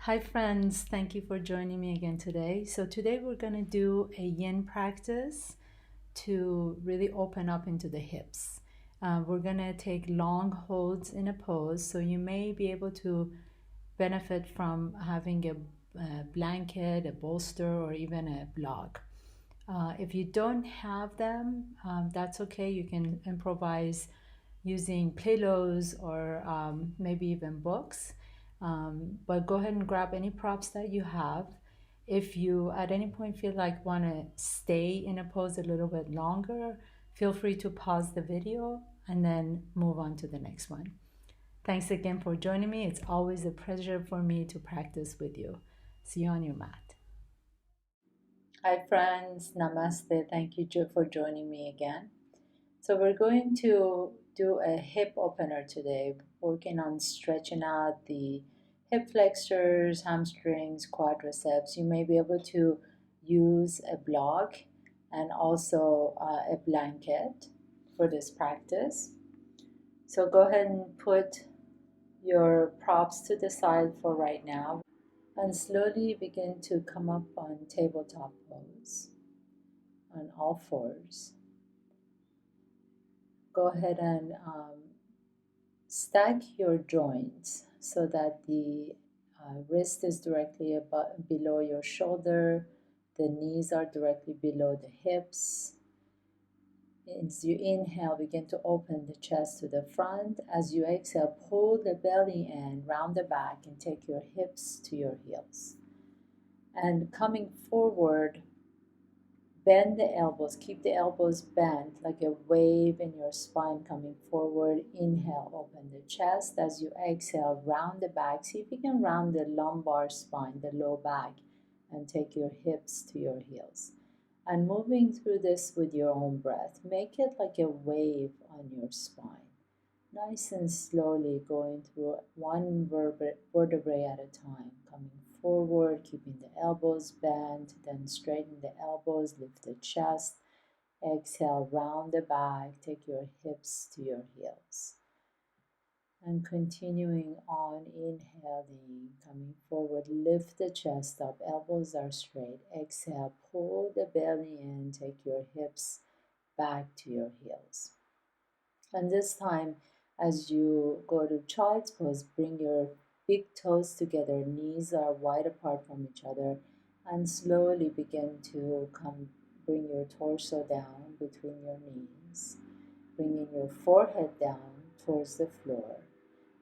Hi friends, thank you for joining me again today. So today we're going to do a yin practice to really open up into the hips. We're going to take long holds in a pose, so you may be able to benefit from having a blanket, a bolster, or even a block. If you don't have them, that's okay. You can improvise using pillows or maybe even books. But go ahead and grab any props that you have. If you at any point feel like want to stay in a pose a little bit longer, feel free to pause the video and then move on to the next one. Thanks again for joining me. It's always a pleasure for me to practice with you. See you on your mat. Hi friends, namaste. Thank you for joining me again. So we're going to do a hip opener today, working on stretching out the hip flexors, hamstrings, quadriceps. You may be able to use a block and also a blanket for this practice. So go ahead and put your props to the side for right now and slowly begin to come up on tabletop pose on all fours. Go ahead and stack your joints so that the wrist is directly below your shoulder, the knees are directly below the hips. As you inhale, begin to open the chest to the front. As you exhale, pull the belly in, round the back, and take your hips to your heels. And coming forward, bend the elbows, keep the elbows bent like a wave in your spine coming forward. Inhale, open the chest. As you exhale, round the back. See if you can round the lumbar spine, the low back, and take your hips to your heels. And moving through this with your own breath, make it like a wave on your spine. Nice and slowly going through one vertebrae at a time, coming forward, keeping the elbows bent, then straighten the elbows, lift the chest, exhale, round the back, take your hips to your heels. And continuing on, inhaling, coming forward, lift the chest up, elbows are straight. Exhale, pull the belly in, take your hips back to your heels. And this time, as you go to child's pose, bring your big toes together, knees are wide apart from each other, and slowly begin to bring your torso down between your knees, bringing your forehead down towards the floor.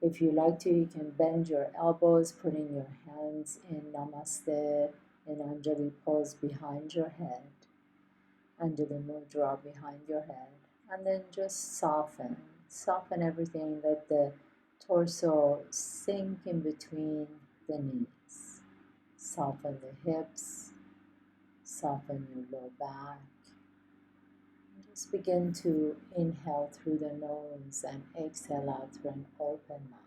If you like to, you can bend your elbows, putting your hands in Namaste, in Anjali pose behind your head, Anjali Mudra behind your head, and then just soften everything. Let the torso sink in between the knees. Soften the hips, soften your low back. Just begin to inhale through the nose and exhale out through an open mouth.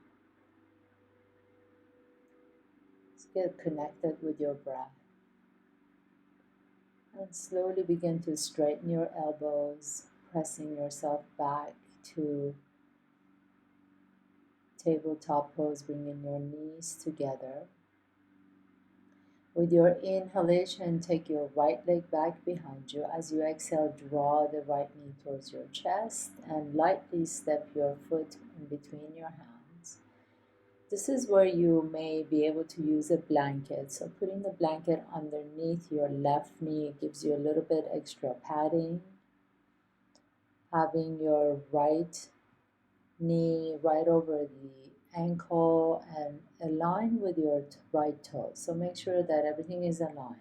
Just get connected with your breath. And slowly begin to straighten your elbows, pressing yourself back to tabletop pose, bringing your knees together. With your inhalation, take your right leg back behind you. As you exhale, draw the right knee towards your chest and lightly step your foot in between your hands. This is where you may be able to use a blanket. So putting the blanket underneath your left knee gives you a little bit extra padding. Having your right knee right over the ankle and align with your right toe. So make sure that everything is aligned.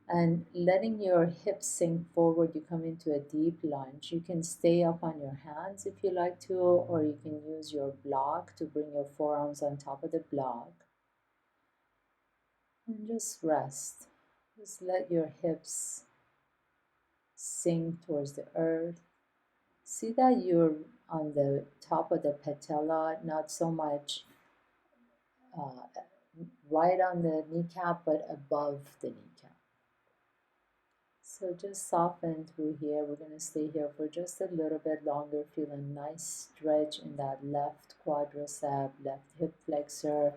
And letting your hips sink forward, you come into a deep lunge. You can stay up on your hands if you like to, or you can use your block to bring your forearms on top of the block. And just rest. Just let your hips sink towards the earth. See that you're on the top of the patella, not so much right on the kneecap, but above the kneecap. So just soften through here. We're going to stay here for just a little bit longer. Feel a nice stretch in that left quadricep, left hip flexor.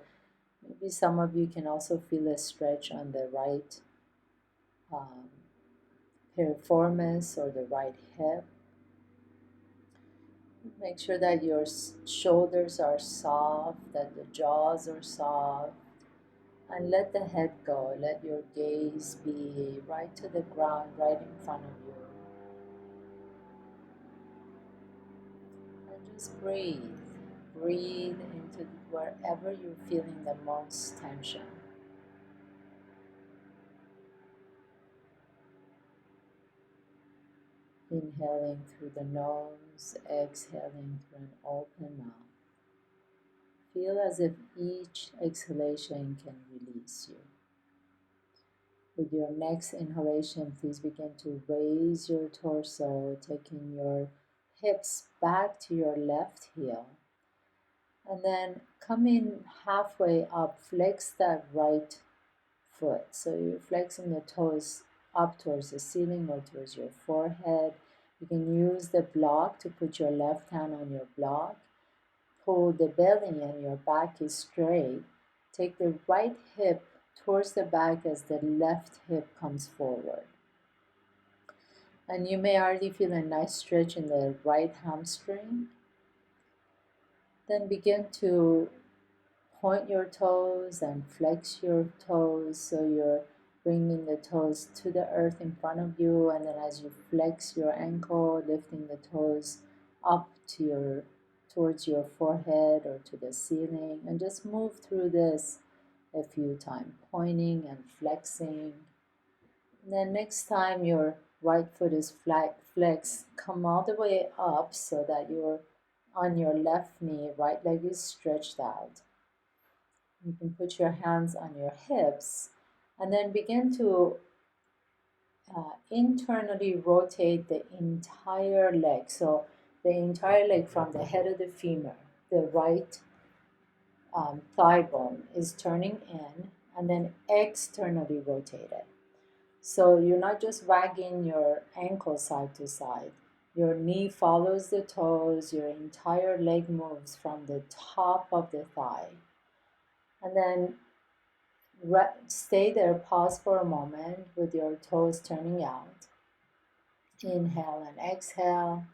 Maybe some of you can also feel a stretch on the right um, piriformis or the right hip. Make sure that your shoulders are soft, that the jaws are soft, and let the head go. Let your gaze be right to the ground, right in front of you. And just breathe. Breathe into wherever you're feeling the most tension. Inhaling through the nose, exhaling through an open mouth. Feel as if each exhalation can release you. With your next inhalation, please begin to raise your torso, taking your hips back to your left heel. And then come in halfway up, flex that right foot. So you're flexing the toes up towards the ceiling or towards your forehead. You can use the block to put your left hand on your block. Pull the belly and your back is straight. Take the right hip towards the back as the left hip comes forward. And you may already feel a nice stretch in the right hamstring. Then begin to point your toes and flex your toes so you're bringing the toes to the earth in front of you, and then as you flex your ankle, lifting the toes up to towards your forehead or to the ceiling, and just move through this a few times, pointing and flexing. And then next time your right foot is flexed, come all the way up so that you're on your left knee, right leg is stretched out. You can put your hands on your hips and then begin to internally rotate the entire leg. So the entire leg from the head of the femur, the right thigh bone is turning in and then externally rotated. So you're not just wagging your ankle side to side. Your knee follows the toes, your entire leg moves from the top of the thigh. And then stay there, pause for a moment with your toes turning out. Inhale and exhale.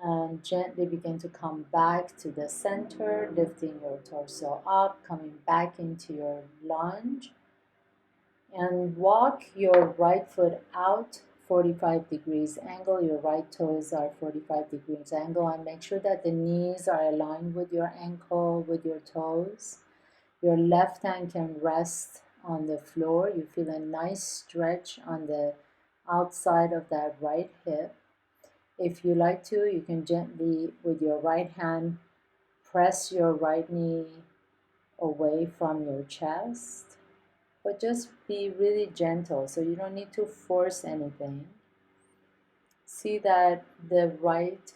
And gently begin to come back to the center, lifting your torso up, coming back into your lunge. And walk your right foot out 45 degrees angle. Your right toes are 45 degrees angle. And make sure that the knees are aligned with your ankle, with your toes. Your left hand can rest on the floor. You feel a nice stretch on the outside of that right hip. If you like to, you can gently, with your right hand, press your right knee away from your chest. But just be really gentle, so you don't need to force anything. See that the right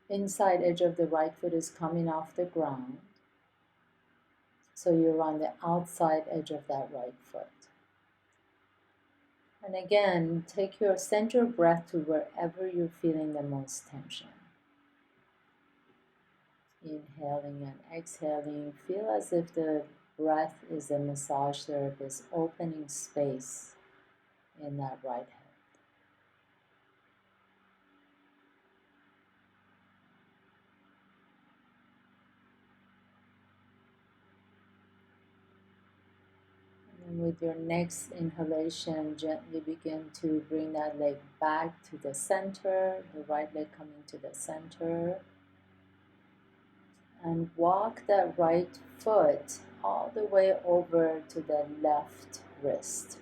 inside edge of the right foot is coming off the ground. So you're on the outside edge of that right foot. And again, send your breath to wherever you're feeling the most tension. Inhaling and exhaling, feel as if the breath is a massage therapist opening space in that right hip. And with your next inhalation, gently begin to bring that leg back to the center, the right leg coming to the center. And walk that right foot all the way over to the left wrist.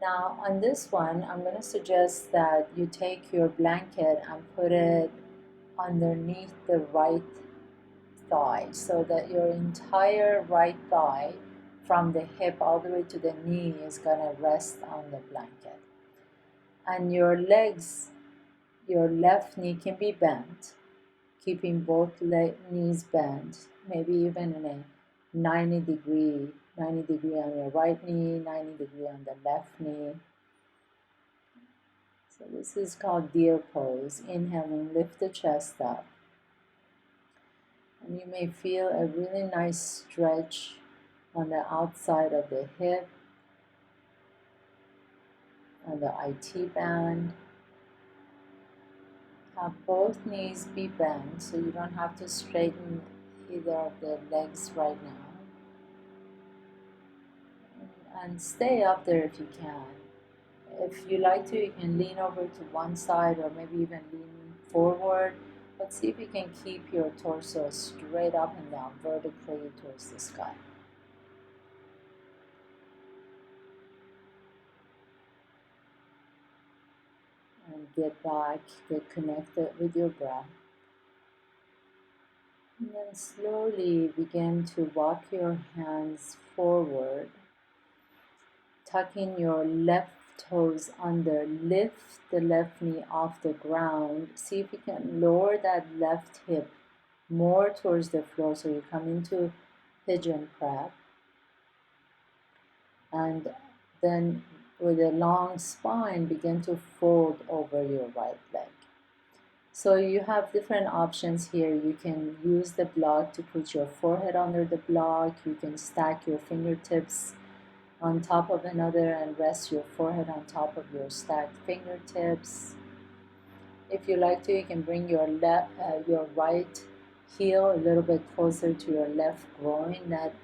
Now on this one, I'm going to suggest that you take your blanket and put it underneath the right thigh so that your entire right thigh from the hip all the way to the knee is going to rest on the blanket. And your legs, your left knee can be bent, keeping both knees bent, maybe even in a 90 degree on your right knee, 90 degree on the left knee. So this is called deer pose. Inhaling, lift the chest up. And you may feel a really nice stretch on the outside of the hip and the IT band. Have both knees be bent so you don't have to straighten either of the legs right now. And stay up there if you can. If you like to, you can lean over to one side or maybe even lean forward. But see if you can keep your torso straight up and down vertically towards the sky. And get back, get connected with your breath. And then slowly begin to walk your hands forward, tucking your left toes under, lift the left knee off the ground. See if you can lower that left hip more towards the floor so you come into pigeon crab. And then with a long spine, begin to fold over your right leg. So you have different options here. You can use the block to put your forehead under the block. You can stack your fingertips on top of another and rest your forehead on top of your stacked fingertips. If you like to, you can bring your right heel a little bit closer to your left groin. That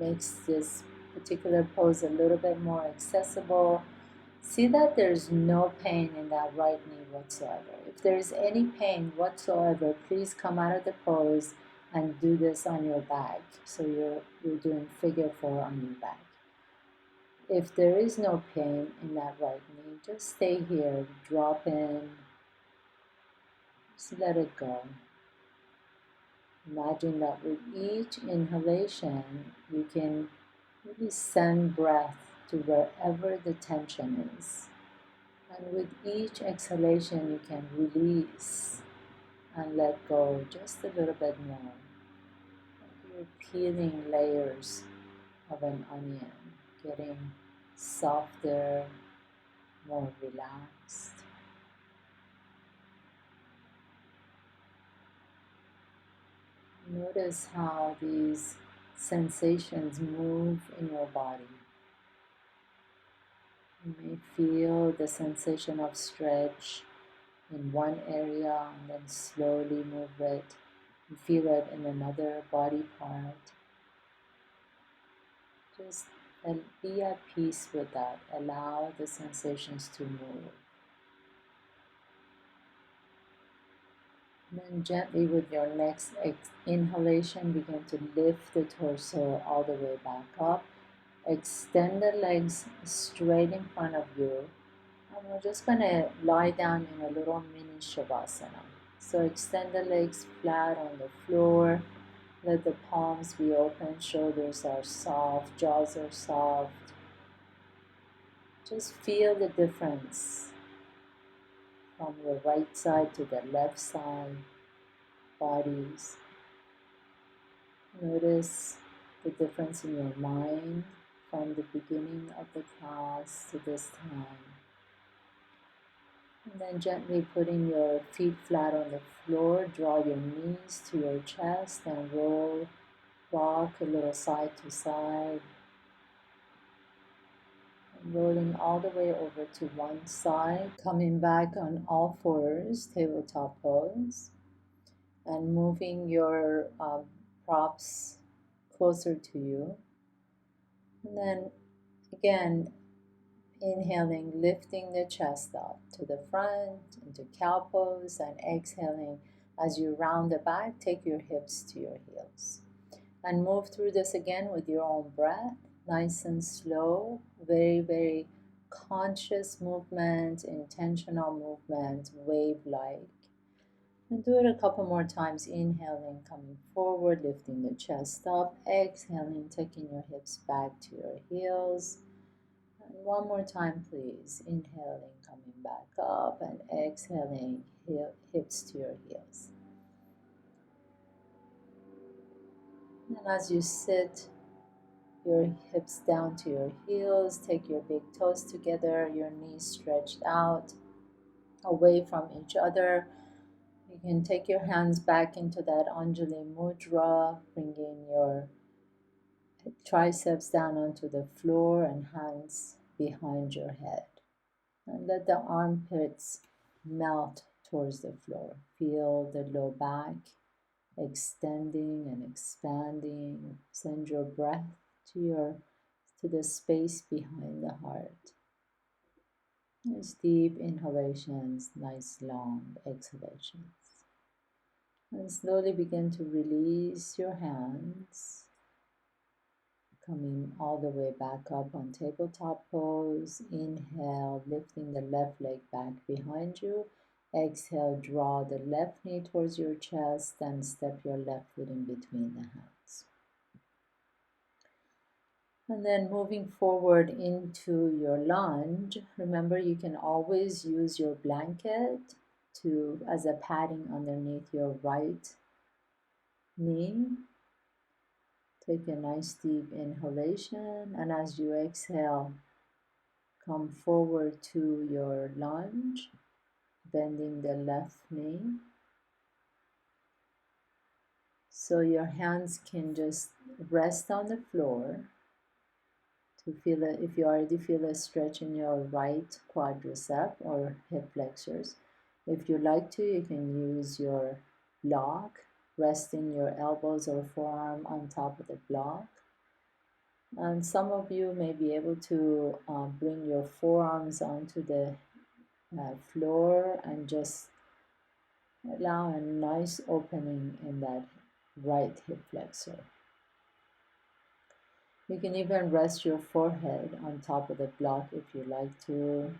makes this particular pose a little bit more accessible. See that there's no pain in that right knee whatsoever. If there is any pain whatsoever, please come out of the pose and do this on your back. So you're doing figure 4 on your back. If there is no pain in that right knee, just stay here, drop in, just let it go. Imagine that with each inhalation, you can really send breath to wherever the tension is. And with each exhalation, you can release and let go just a little bit more. Like you're peeling layers of an onion, getting softer, more relaxed. Notice how these sensations move in your body. You may feel the sensation of stretch in one area and then slowly move it and feel it in another body part. Just be at peace with that. Allow the sensations to move. And then gently with your next inhalation, begin to lift the torso all the way back up. Extend the legs straight in front of you. And we're just going to lie down in a little mini Shavasana. So extend the legs flat on the floor. Let the palms be open, shoulders are soft, jaws are soft. Just feel the difference from your right side to the left side, bodies. Notice the difference in your mind from the beginning of the class to this time. And then gently putting your feet flat on the floor, draw your knees to your chest and rock a little side to side. And rolling all the way over to one side, coming back on all fours, tabletop pose. And moving your props closer to you. And then again, inhaling, lifting the chest up to the front into cow pose, and exhaling as you round the back, take your hips to your heels. And move through this again with your own breath, nice and slow, very, very conscious movement, intentional movement, wave-like. And do it a couple more times, inhaling, coming forward, lifting the chest up, exhaling, taking your hips back to your heels. And one more time, please. Inhaling, coming back up, and exhaling, hips to your heels. And as you sit, your hips down to your heels, take your big toes together, your knees stretched out, away from each other. You can take your hands back into that Anjali Mudra, bringing your triceps down onto the floor and hands behind your head. And let the armpits melt towards the floor. Feel the low back extending and expanding. Send your breath to the space behind the heart. Nice deep inhalations, nice long exhalations. And slowly begin to release your hands, coming all the way back up on tabletop pose. Inhale, lifting the left leg back behind you. Exhale, draw the left knee towards your chest and step your left foot in between the hands. And then moving forward into your lunge, remember you can always use your blanket as a padding underneath your right knee. Take a nice deep inhalation, and as you exhale, come forward to your lunge, bending the left knee. So your hands can just rest on the floor to feel it. If you already feel a stretch in your right quadricep or hip flexors, if you like to, you can use your block, resting your elbows or forearm on top of the block. And some of you may be able to bring your forearms onto the floor and just allow a nice opening in that right hip flexor. You can even rest your forehead on top of the block if you like to.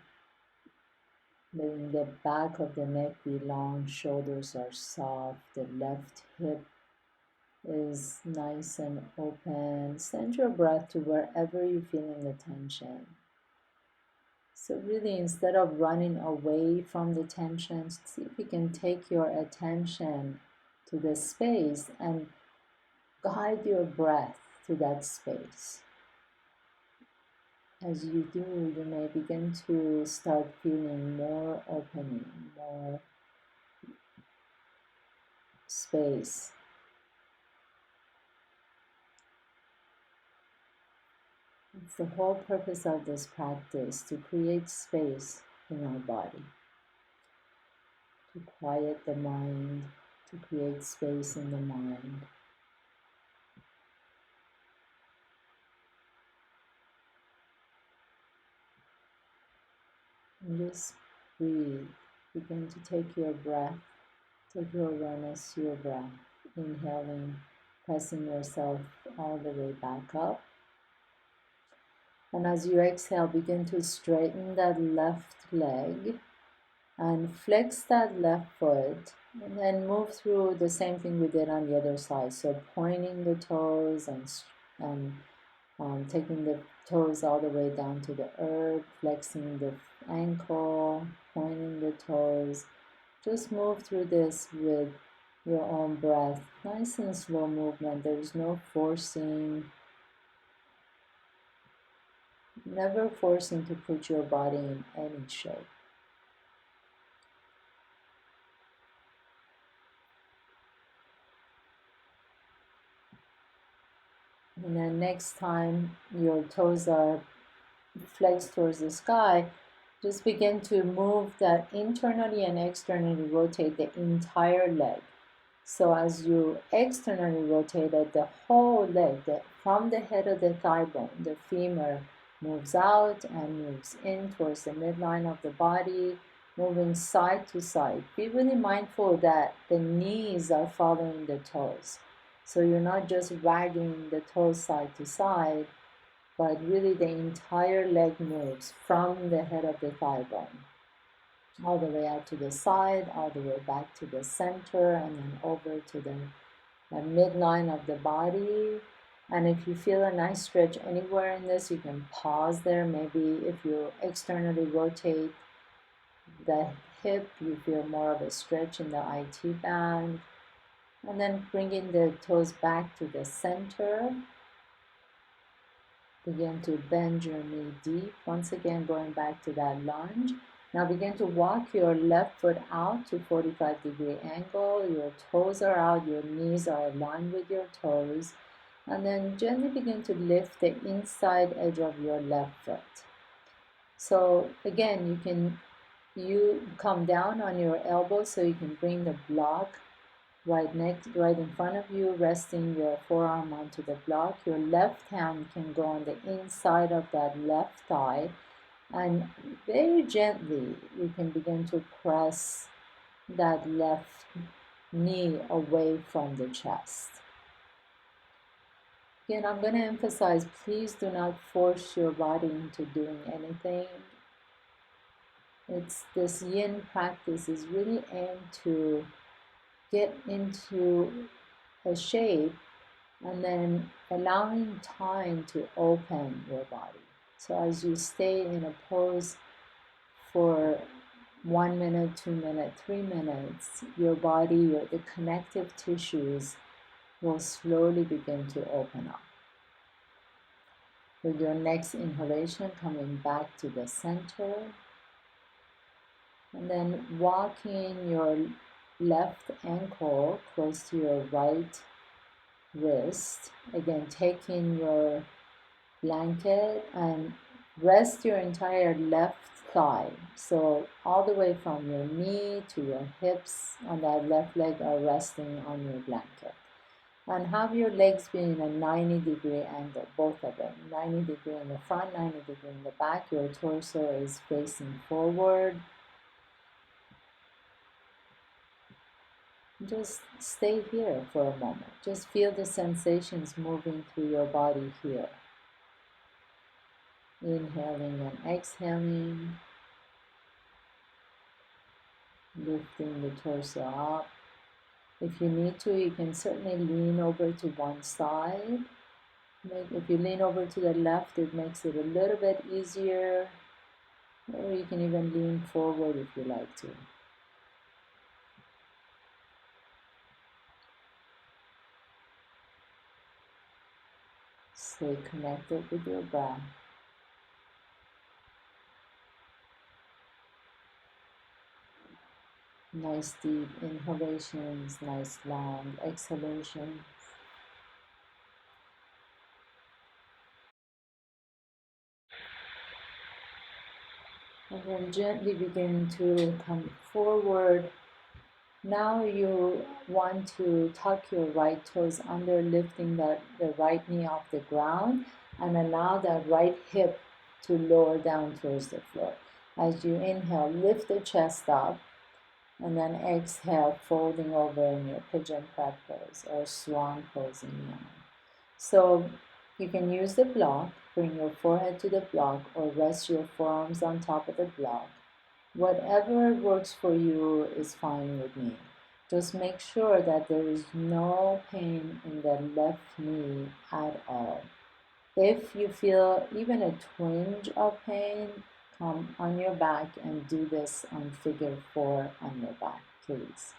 Letting the back of the neck be long, shoulders are soft, the left hip is nice and open. Send your breath to wherever you're feeling the tension. So really, instead of running away from the tension, see if you can take your attention to the space and guide your breath to that space. As you do, you may begin to start feeling more opening, more space. It's the whole purpose of this practice, to create space in our body, to quiet the mind, to create space in the mind. And just breathe. Begin to take your breath, take your awareness to your breath, inhaling, pressing yourself all the way back up. And as you exhale, begin to straighten that left leg and flex that left foot, and then move through the same thing we did on the other side. So pointing the toes and taking the toes all the way down to the earth, flexing the ankle, pointing the toes. Just move through this with your own breath. Nice and slow movement. There's no forcing. Never forcing to put your body in any shape. And then next time your toes are flexed towards the sky, just begin to move that internally and externally rotate the entire leg. So as you externally rotate it, the whole leg, from the head of the thigh bone, the femur moves out and moves in towards the midline of the body, moving side to side. Be really mindful that the knees are following the toes. So you're not just wagging the toes side to side, but really the entire leg moves from the head of the thigh bone all the way out to the side, all the way back to the center, and then over to the midline of the body. And if you feel a nice stretch anywhere in this, you can pause there. Maybe if you externally rotate the hip, you feel more of a stretch in the IT band. And then bringing the toes back to the center. Begin to bend your knee deep. Once again, going back to that lunge. Now begin to walk your left foot out to 45-degree angle. Your toes are out, your knees are aligned with your toes. And then gently begin to lift the inside edge of your left foot. So again, you come down on your elbow so you can bring the block right in front of you, resting your forearm onto the block. Your left hand can go on the inside of that left thigh, and very gently you can begin to press that left knee away from the chest. Again, I'm going to emphasize, please do not force your body into doing anything. This yin practice is really aimed to get into a shape and then allowing time to open your body. So as you stay in a pose for 1 minute, 2 minutes, 3 minutes, your body, the connective tissues will slowly begin to open up. With your next inhalation, coming back to the center, and then walking your left ankle close to your right wrist. Again, taking your blanket and rest your entire left thigh. So all the way from your knee to your hips on that left leg are resting on your blanket. And have your legs be in a 90-degree angle, both of them. 90-degree in the front, 90-degree in the back. Your torso is facing forward. Just stay here for a moment. Just feel the sensations moving through your body here. Inhaling and exhaling. Lifting the torso up. If you need to, you can certainly lean over to one side. If you lean over to the left, it makes it a little bit easier. Or you can even lean forward if you like to. Stay connected with your breath. Nice deep inhalations, nice long exhalations. And then gently begin to come forward. Now you want to tuck your right toes under, lifting the right knee off the ground, and allow that right hip to lower down towards the floor. As you inhale, lift the chest up, and then exhale, folding over in your pigeon crab pose or swan pose in Myanmar. So you can use the block, bring your forehead to the block, or rest your forearms on top of the block. Whatever works for you is fine with me. Just make sure that there is no pain in the left knee at all. If you feel even a twinge of pain, come on your back and do this on figure 4 on your back, please.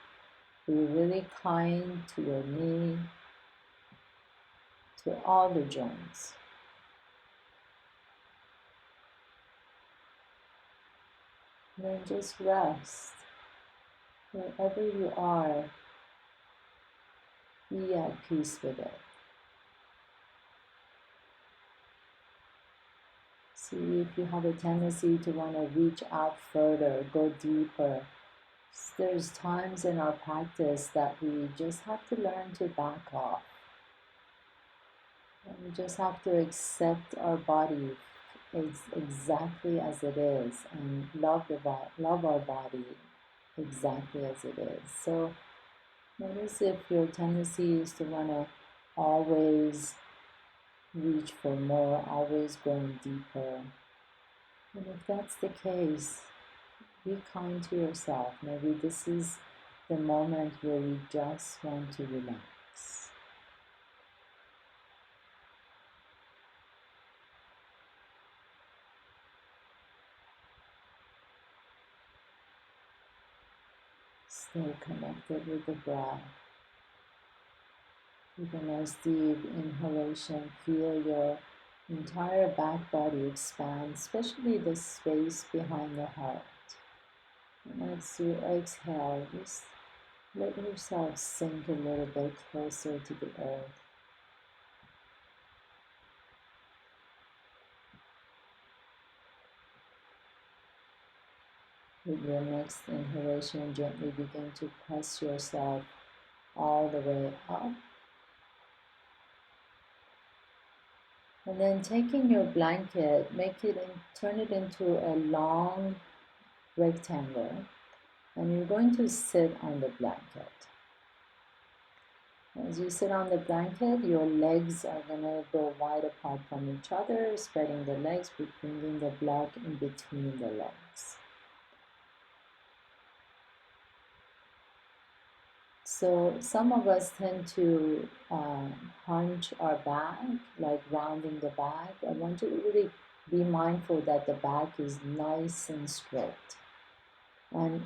Be really kind to your knee, to all the joints. And then just rest. Wherever you are, be at peace with it. See if you have a tendency to want to reach out further, go deeper. There's times in our practice that we just have to learn to back off. And we just have to accept our body exactly as it is and love our body exactly as it is. So notice if your tendency is to want to always reach for more, always going deeper. And if that's the case, be kind to yourself. Maybe this is the moment where you just want to relax. Stay connected with the breath. With a nice deep inhalation, feel your entire back body expand, especially the space behind the heart. And as you exhale, just let yourself sink a little bit closer to the earth. With your next inhalation, gently begin to press yourself all the way up. And then taking your blanket, turn it into a long rectangle. And you're going to sit on the blanket. As you sit on the blanket, your legs are going to go wide apart from each other, spreading the legs, bringing the block in between the legs. So some of us tend to hunch our back, like rounding the back. I want you to really be mindful that the back is nice and straight. And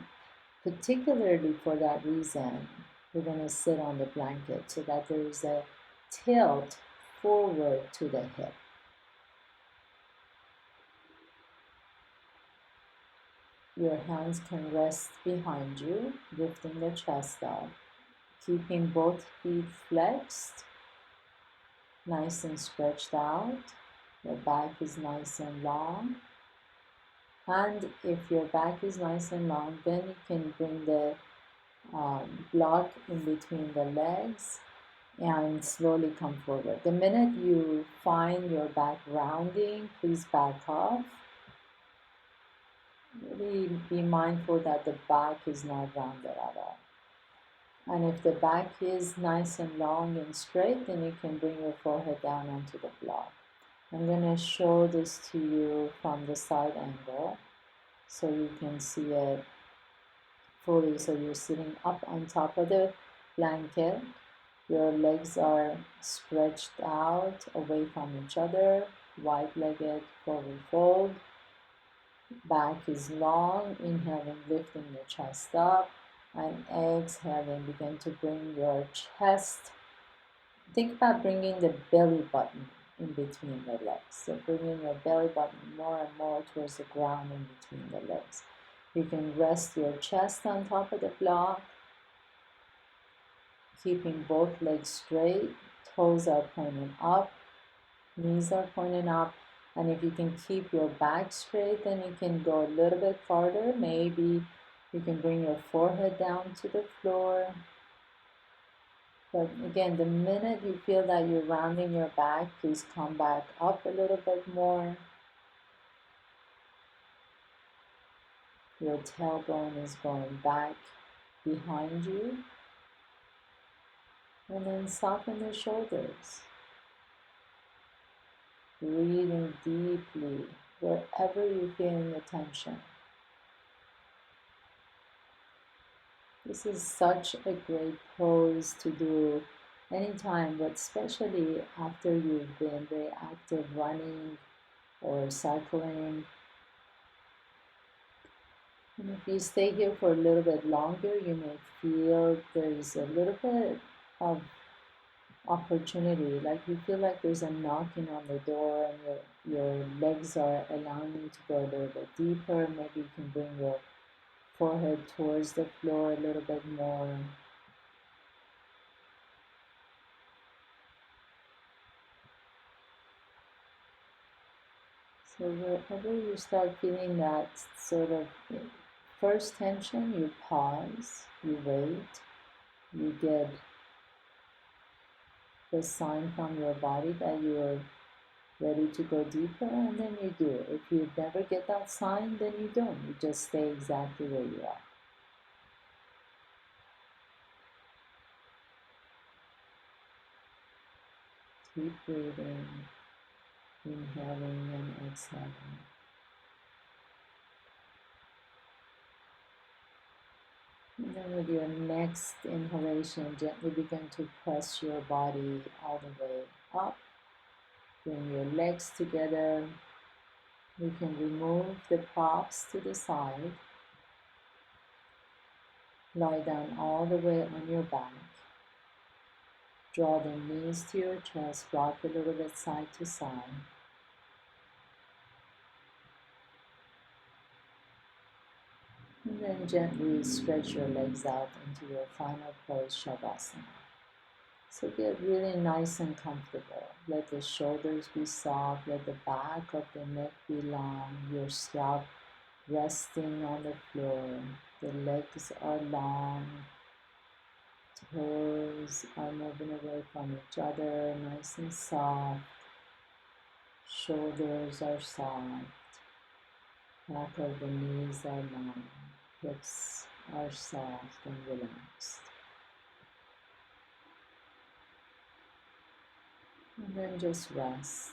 particularly for that reason, we're going to sit on the blanket so that there's a tilt forward to the hip. Your hands can rest behind you, lifting the chest up, keeping both feet flexed, nice and stretched out. Your back is nice and long. And if your back is nice and long, then you can bring the block in between the legs and slowly come forward. The minute you find your back rounding, please back off. Really be mindful that the back is not rounded at all. And if the back is nice and long and straight, then you can bring your forehead down onto the block. I'm going to show this to you from the side angle so you can see it fully. So you're sitting up on top of the blanket. Your legs are stretched out away from each other, wide-legged, forward fold. Back is long, inhaling, lifting the chest up, and exhaling, begin to bring your chest. Think about bringing the belly button in between the legs. So bringing your belly button more and more towards the ground in between the legs. You can rest your chest on top of the block, keeping both legs straight, toes are pointing up, knees are pointing up, and if you can keep your back straight, then you can go a little bit farther. Maybe you can bring your forehead down to the floor. But again, the minute you feel that you're rounding your back, please come back up a little bit more. Your tailbone is going back behind you. And then soften the shoulders. Breathing deeply wherever you're feeling the tension. This is such a great pose to do anytime, but especially after you've been very active running or cycling. And if you stay here for a little bit longer, you may feel there's a little bit of opportunity, like you feel like there's a knocking on the door and your legs are allowing you to go a little bit deeper. Maybe you can bring your forehead towards the floor a little bit more. So wherever you start feeling that sort of first tension, you pause, you wait, you get the sign from your body that you are ready to go deeper, and then you do it. If you never get that sign, then you don't. You just stay exactly where you are. Keep breathing, inhaling and exhaling. And then with your next inhalation, gently begin to press your body all the way up. Bring your legs together. You can remove the props to the side. Lie down all the way on your back. Draw the knees to your chest, rock a little bit side to side. And then gently stretch your legs out into your final pose, Shavasana. So get really nice and comfortable. Let the shoulders be soft, let the back of the neck be long, your scalp resting on the floor. The legs are long, toes are moving away from each other, nice and soft. Shoulders are soft, back of the knees are long, hips are soft and relaxed. And then just rest.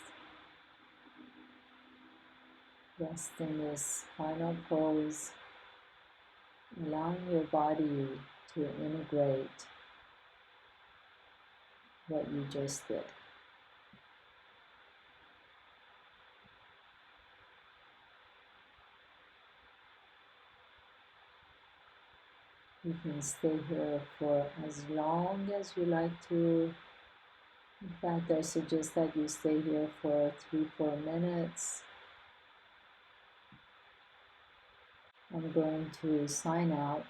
Rest in this final pose, allowing your body to integrate what you just did. You can stay here for as long as you like to. In fact, I suggest that you stay here for 3-4 minutes. I'm going to sign out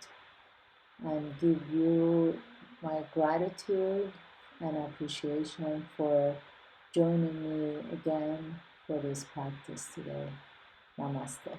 and give you my gratitude and appreciation for joining me again for this practice today. Namaste.